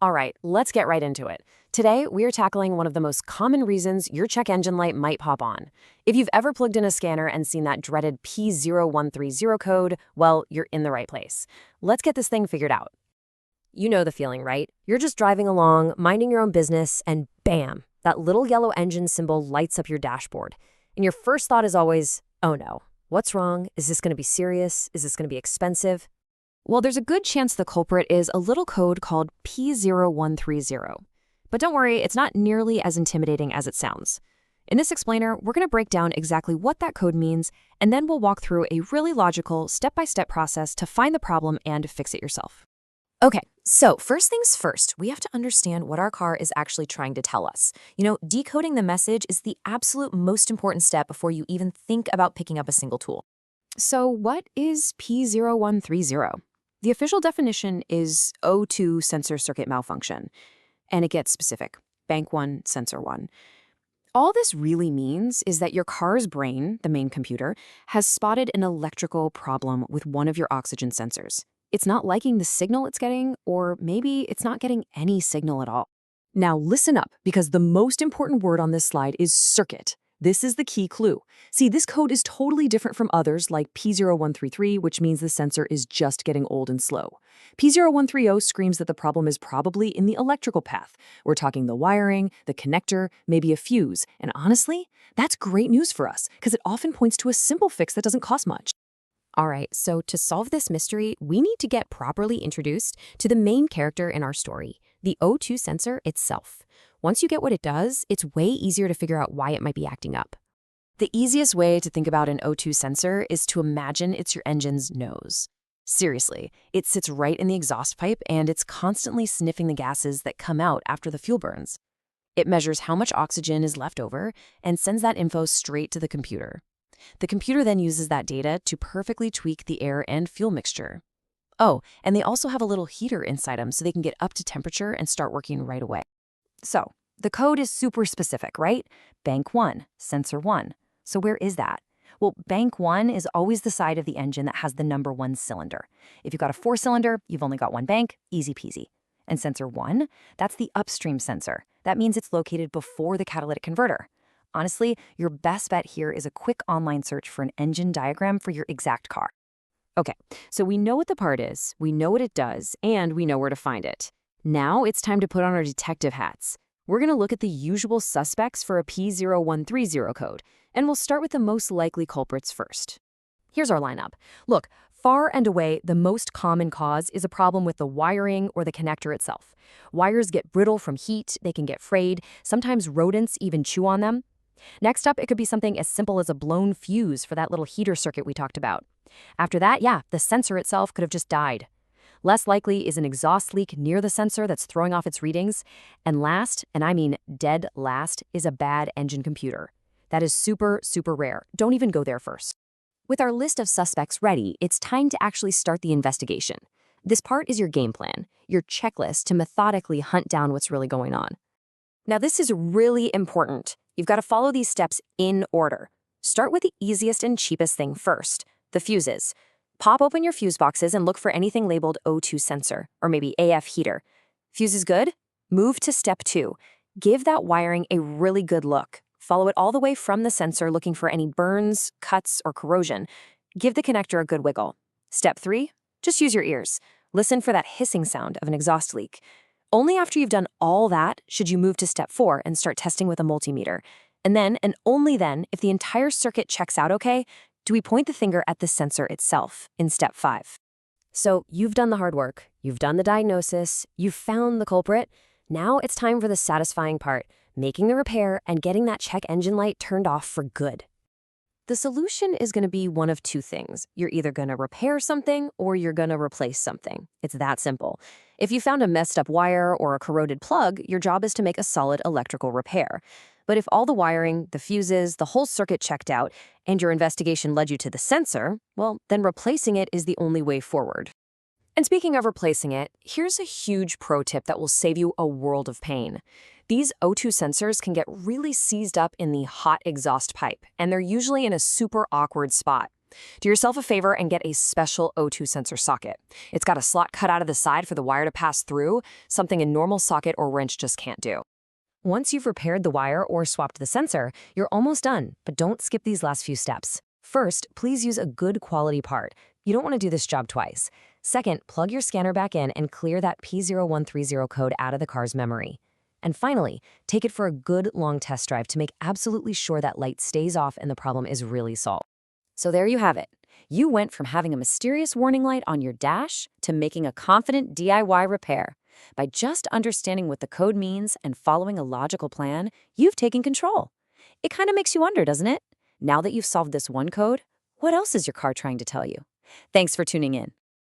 All right, let's get right into it. Today, we are tackling one of the most common reasons your check engine light might pop on. If you've ever plugged in a scanner and seen that dreaded P0130 code, well, you're in the right place. Let's get this thing figured out. You know the feeling, right? You're just driving along, minding your own business, and bam, that little yellow engine symbol lights up your dashboard. And your first thought is always, oh no, what's wrong? Is this going to be serious? Is this going to be expensive? Well, there's a good chance the culprit is a little code called P0130. But don't worry, it's not nearly as intimidating as it sounds. In this explainer, we're going to break down exactly what that code means, and then we'll walk through a really logical, step-by-step process to find the problem and fix it yourself. Okay, so first things first, we have to understand what our car is actually trying to tell us. Decoding the message is the absolute most important step before you even think about picking up a single tool. So what is P0130? The official definition is O2 sensor circuit malfunction, and it gets specific, bank 1, sensor 1. All this really means is that your car's brain, the main computer, has spotted an electrical problem with one of your oxygen sensors. It's not liking the signal it's getting, or maybe it's not getting any signal at all. Now listen up, because the most important word on this slide is circuit. This is the key clue. See, this code is totally different from others like P0133, which means the sensor is just getting old and slow. P0130 screams that the problem is probably in the electrical path. We're talking the wiring, the connector, maybe a fuse. And honestly, that's great news for us, because it often points to a simple fix that doesn't cost much. All right, so to solve this mystery, we need to get properly introduced to the main character in our story, the O2 sensor itself. Once you get what it does, it's way easier to figure out why it might be acting up. The easiest way to think about an O2 sensor is to imagine it's your engine's nose. Seriously, it sits right in the exhaust pipe and it's constantly sniffing the gases that come out after the fuel burns. It measures how much oxygen is left over and sends that info straight to the computer. The computer then uses that data to perfectly tweak the air and fuel mixture. Oh, and they also have a little heater inside them so they can get up to temperature and start working right away. So, the code is super specific, right? Bank 1, sensor 1. So where is that? Well, bank 1 is always the side of the engine that has the number 1 cylinder. If you've got a 4-cylinder, you've only got one bank, easy peasy. And sensor 1, that's the upstream sensor. That means it's located before the catalytic converter. Honestly, your best bet here is a quick online search for an engine diagram for your exact car. Okay, so we know what the part is, we know what it does, and we know where to find it. Now it's time to put on our detective hats. We're going to look at the usual suspects for a P0130 code, and we'll start with the most likely culprits first. Here's our lineup. Look, far and away, the most common cause is a problem with the wiring or the connector itself. Wires get brittle from heat, they can get frayed, sometimes rodents even chew on them. Next up, it could be something as simple as a blown fuse for that little heater circuit we talked about. After that, the sensor itself could have just died. Less likely is an exhaust leak near the sensor that's throwing off its readings. And last, and I mean dead last, is a bad engine computer. That is super, super rare. Don't even go there first. With our list of suspects ready, it's time to actually start the investigation. This part is your game plan, your checklist to methodically hunt down what's really going on. Now, this is really important. You've got to follow these steps in order. Start with the easiest and cheapest thing first, the fuses. Pop open your fuse boxes and look for anything labeled O2 sensor, or maybe AF heater. Fuse is good? Move to step 2. Give that wiring a really good look. Follow it all the way from the sensor looking for any burns, cuts, or corrosion. Give the connector a good wiggle. Step 3, just use your ears. Listen for that hissing sound of an exhaust leak. Only after you've done all that should you move to step 4 and start testing with a multimeter. And then, and only then, if the entire circuit checks out okay, do we point the finger at the sensor itself in step 5. So you've done the hard work, you've done the diagnosis, you've found the culprit. Now it's time for the satisfying part, making the repair and getting that check engine light turned off for good. The solution is going to be one of two things. You're either going to repair something or you're going to replace something. It's that simple. If you found a messed up wire or a corroded plug, your job is to make a solid electrical repair. But if all the wiring, the fuses, the whole circuit checked out, and your investigation led you to the sensor, well, then replacing it is the only way forward. And speaking of replacing it, here's a huge pro tip that will save you a world of pain. These O2 sensors can get really seized up in the hot exhaust pipe, and they're usually in a super awkward spot. Do yourself a favor and get a special O2 sensor socket. It's got a slot cut out of the side for the wire to pass through, something a normal socket or wrench just can't do. Once you've repaired the wire or swapped the sensor, you're almost done, but don't skip these last few steps. First, please use a good quality part. You don't want to do this job twice. Second, plug your scanner back in and clear that P0130 code out of the car's memory. And finally, take it for a good long test drive to make absolutely sure that light stays off and the problem is really solved. So there you have it. You went from having a mysterious warning light on your dash to making a confident DIY repair. By just understanding what the code means and following a logical plan, you've taken control. It kind of makes you wonder, doesn't it? Now that you've solved this one code, what else is your car trying to tell you? Thanks for tuning in.